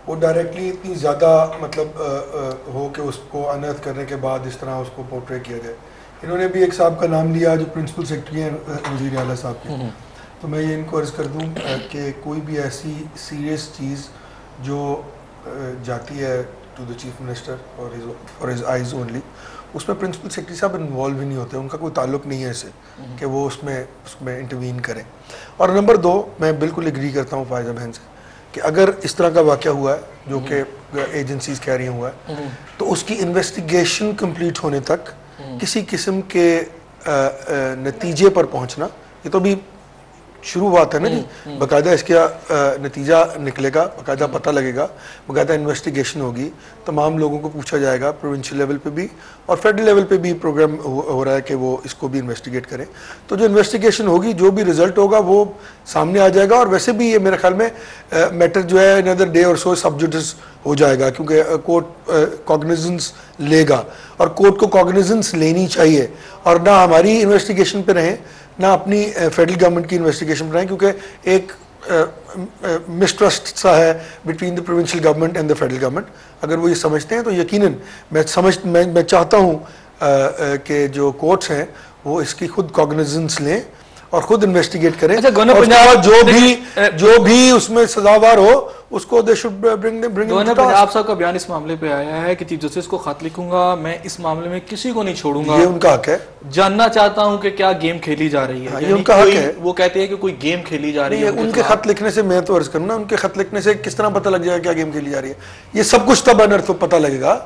वो डायरेक्टली इतनी ज़्यादा मतलब हो कि उसको अनर्थ करने के बाद इस तरह उसको पोर्ट्रे किया जाए। इन्होंने भी एक साहब का नाम लिया जो प्रिंसिपल सेक्रेटरी हैं वज़ीर आला साहब के, तो मैं ये इनको अर्ज़ कर दूँ कि कोई भी ऐसी सीरियस चीज़ जो जाती है to the chief minister for his eyes only, उसमें प्रिंसिपल सेक्रेटरी साहब इन्वॉल्व ही नहीं होते, उनका कोई ताल्लुक नहीं है इससे कि वो उसमें इंटरवीन करें। और नंबर 2, मैं बिल्कुल एग्री करता हूँ फायजा बहन से कि अगर इस तरह का वाक़या हुआ है जो कि एजेंसीज कह रही हुआ है, तो उसकी इन्वेस्टिगेशन कंप्लीट होने तक किसी किस्म के नतीजे पर पहुंचना, ये तो भी शुरुआत है ना जी, बाकायदा इसका नतीजा निकलेगा, बाकायदा पता लगेगा, बाकायदा इन्वेस्टिगेशन होगी, तमाम लोगों को पूछा जाएगा, प्रोविंशियल लेवल पे भी और फेडरल लेवल पे भी प्रोग्राम हो रहा है कि वो इसको भी इन्वेस्टिगेट करें। तो जो इन्वेस्टिगेशन होगी, जो भी रिजल्ट होगा वो सामने आ जाएगा। और वैसे भी ये मेरे ख्याल में मैटर जो है अनदर डे और सो सब जुडिस हो जाएगा, क्योंकि कोर्ट कॉग्निजेंस लेगा और कोर्ट को कॉग्निजेंस लेनी चाहिए, और ना हमारी इन्वेस्टिगेशन पे रहें ना अपनी फेडरल गवर्नमेंट की इन्वेस्टिगेशन बनाएं, क्योंकि एक मिसट्रस्ट सा है between the provincial government and the federal government. अगर वो ये समझते हैं तो यकीनन मैं चाहता हूँ कि जो कोर्ट्स हैं वो इसकी खुद कॉग्निजेंस लें और खुद इन्वेस्टिगेट करें। अच्छा, जो भी उसमें सजावार हो उसको दे शुड ब्रिंग पंजाब साहब का बयान इस मामले पे आया है कि चीफ जस्टिस को खत लिखूंगा, मैं इस मामले में किसी को नहीं छोड़ूंगा। ये उनका हक है, जानना चाहता हूं कि क्या गेम खेली जा रही है। ये उनका हक है। वो कहते हैं कि कोई गेम खेली जा रही है। उनके खत लिखने से, मैं तो अर्ज करूँ ना, उनके खत लिखने से किस तरह पता लग जाएगा क्या गेम खेली जा रही है? ये सब कुछ तब अनर्थ पता लगेगा।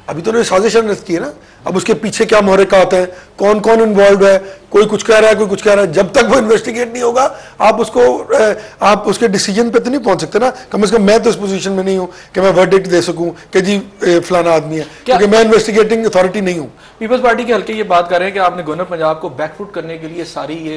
अभी तो उन्होंने साजिश अनर्थ की है ना, अब उसके पीछे क्या मुहर्रिकात हैं, कौन कौन इन्वॉल्व है, कोई कुछ कह रहा है, कोई कुछ कह रहा है। जब तक वो इन्वेस्टिगेट नहीं होगा आप उसके डिसीजन पे तो नहीं पहुंच सकते ना। कम से कम मैं तो इस पोजीशन में नहीं हूं कि मैं वर्डिक्ट दे सकूं कि जी फलाना आदमी है, क्योंकि मैं इन्वेस्टिगेटिंग अथॉरिटी नहीं हूं। पीपल्स पार्टी के हल्के ये बात कर रहे हैं कि आपने गवर्नर पंजाब को बैकफुट करने के लिए ये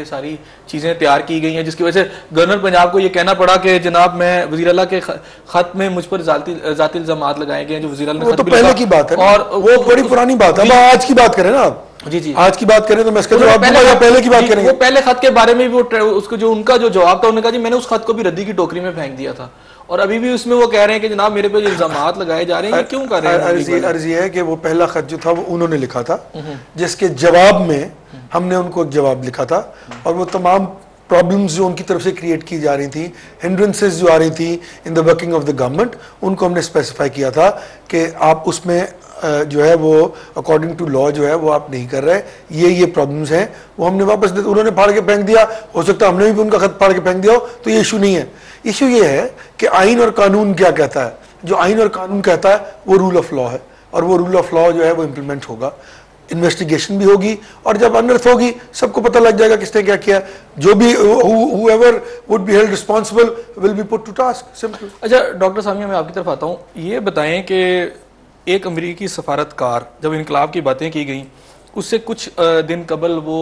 सारी चीजें तैयार की गई हैं, जिसकी वजह से गवर्नर पंजाब को ये कहना पड़ा कि जनाब मैं वज़ीर आला के खत में मुझ पर जाती इल्जामात लगाए गए हैं, जो वज़ीर आला ने तो पहले की बात है और वो बड़ी पुरानी बात है। आज की बात करें ना आप, जी आज की बात करें तो मैं इसका जवाब दूंगा या पहले की बात करेंगे? वो पहले खत के बारे में भी उसको जो उनका जो जवाब था, उन्होंने कहा जी मैंने उस खत को भी रद्दी की टोकरी में फेंक दिया था, और अभी भी उसमें वो कह रहे हैं कि जनाब मेरे पे जो इल्जामात लगाए जा रहे हैं क्यों कर रहे हैं? अर्ज ये है कि वो पहला खत जो था वो उन्होंने लिखा था, जिसके जवाब में हमने उनको एक जवाब लिखा था, और वो तमाम प्रॉब्लम्स जो उनकी तरफ से क्रिएट की जा रही थी, हिंड्रेंसेस जो आ रही थी in the working of the government, उनको हमने स्पेसिफाई किया था कि आप उसमें जो है वो अकॉर्डिंग टू लॉ जो है वो आप नहीं कर रहे, ये प्रॉब्लम्स हैं, वो हमने वापस दे। उन्होंने फाड़ के फेंक दिया, हो सकता है हमने भी उनका खत फाड़ के फेंक दिया हो, तो ये इशू नहीं है। इशू ये है कि आइन और कानून क्या कहता है। जो आइन और कानून कहता है वो रूल ऑफ लॉ है, और वो रूल ऑफ लॉ जो है वो इम्प्लीमेंट होगा, इन्वेस्टिगेशन भी होगी, और जब अनर्थ होगी सबको पता लग जाएगा किसने क्या किया। जो भी whoever would be held responsible will be put to task, simple। अच्छा डॉक्टर सामिया, मैं आपकी तरफ आता हूँ, ये बताएं कि एक अमेरिकी सफारतकार, जब इनकलाब की बातें की गई उससे कुछ दिन कबल वो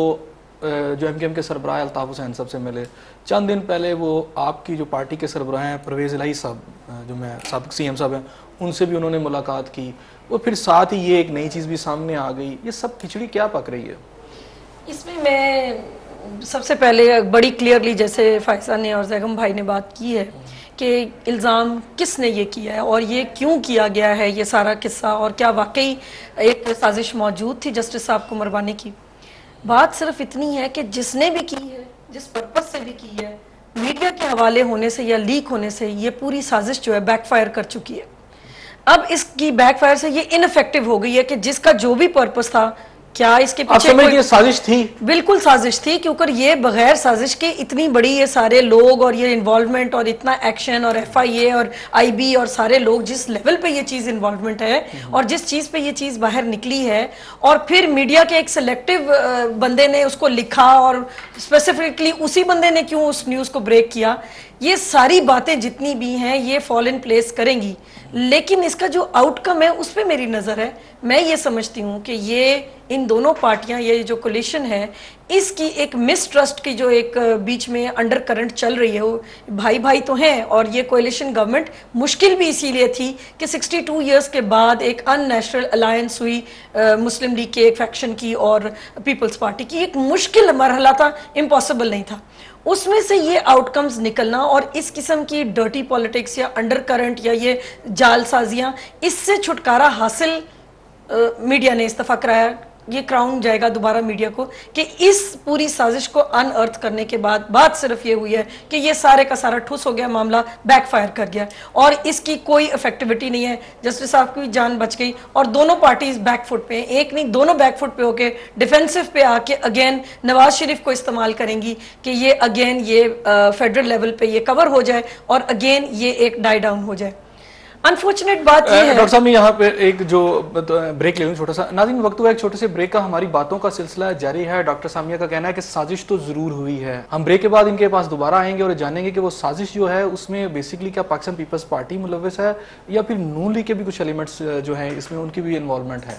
जो एमकेएम के सरबराह अल्ताफ हुसैन साहब से मिले, चंद दिन पहले वो आपकी जो पार्टी के सरबराह हैं परवेज़ इलाही साहब, जो मैं साबिक सीएम साहब हैं, उनसे भी उन्होंने मुलाकात की। वो फिर साथ ही ये एक नई चीज़ भी सामने आ गई। ये सब खिचड़ी क्या पक रही है? इसमें मैं सबसे पहले बड़ी क्लियरली, जैसे फायसा ने और जैगम भाई ने बात की है कि इल्ज़ाम किसने ये किया है और ये क्यों किया गया है, ये सारा किस्सा, और क्या वाकई एक साजिश मौजूद थी जस्टिस साहब को मरवाने की। बात सिर्फ इतनी है कि जिसने भी की है, जिस पर्पज से भी की है, मीडिया के हवाले होने से या लीक होने से ये पूरी साजिश जो है बैकफायर कर चुकी है। अब इसकी बैकफायर से ये इनफेक्टिव हो गई है कि जिसका जो भी पर्पस था, क्या इसके पीछे कोई साजिश थी? बिल्कुल साजिश थी, क्योंकि ये बगैर साजिश के इतनी बड़ी ये सारे लोग और ये इन्वॉल्वमेंट और इतना एक्शन और एफआईए और आईबी और सारे लोग जिस लेवल पे ये चीज़ इन्वॉल्वमेंट है और जिस चीज़ पे ये चीज़ बाहर निकली है, और फिर मीडिया के एक सिलेक्टिव बंदे ने उसको लिखा और स्पेसिफिकली उसी बंदे ने क्यों उस न्यूज़ को ब्रेक किया, ये सारी बातें जितनी भी हैं ये फॉल इन प्लेस करेंगी। लेकिन इसका जो आउटकम है उस पर मेरी नज़र है। मैं ये समझती हूँ कि ये इन दोनों पार्टियां, ये जो कोलिशन है, इसकी एक मिसट्रस्ट की जो एक बीच में अंडर करंट चल रही है, वो भाई भाई तो हैं, और ये कोलिशन गवर्नमेंट मुश्किल भी इसीलिए थी कि 62 इयर्स के बाद एक अननेचुरल अलायंस हुई मुस्लिम लीग के एक फैक्शन की और पीपल्स पार्टी की। एक मुश्किल मरहला था, इम्पॉसिबल नहीं था। उसमें से ये आउटकम्स निकलना और इस किस्म की डर्टी पॉलिटिक्स या अंडर करंट या ये जालसाजियां, इससे छुटकारा हासिल मीडिया ने इस दफा कराया। ये क्राउन जाएगा दोबारा मीडिया को कि इस पूरी साजिश को अनअर्थ करने के बाद बात सिर्फ ये हुई है कि ये सारे का सारा ठुस हो गया, मामला बैकफायर कर गया और इसकी कोई इफेक्टिविटी नहीं है। जस्टिस साहब की भी जान बच गई और दोनों पार्टीज बैकफुट पे हैं, एक नहीं दोनों बैकफुट पे होके डिफेंसिव पे आके अगेन नवाज शरीफ को इस्तेमाल करेंगी कि ये अगेन ये फेडरल लेवल पे ये कवर हो जाए और अगेन ये एक डाई डाउन हो जाए। अनफॉर्चुनेट बात ये है। डॉक्टर साहब मैं यहाँ पे एक जो ब्रेक ले लूँ छोटा सा। नाज़रीन वक्त हुआ एक छोटे से ब्रेक का, हमारी बातों का सिलसिला जारी है। डॉक्टर सामिया का कहना है कि साजिश तो जरूर हुई है। हम ब्रेक के बाद इनके पास दोबारा आएंगे और जानेंगे कि वो साजिश जो है उसमें बेसिकली क्या पाकिस्तान पीपल्स पार्टी मुलव्वस है या फिर नून लीग के भी कुछ एलिमेंट्स जो हैं इसमें उनकी भी इन्वॉल्वमेंट है।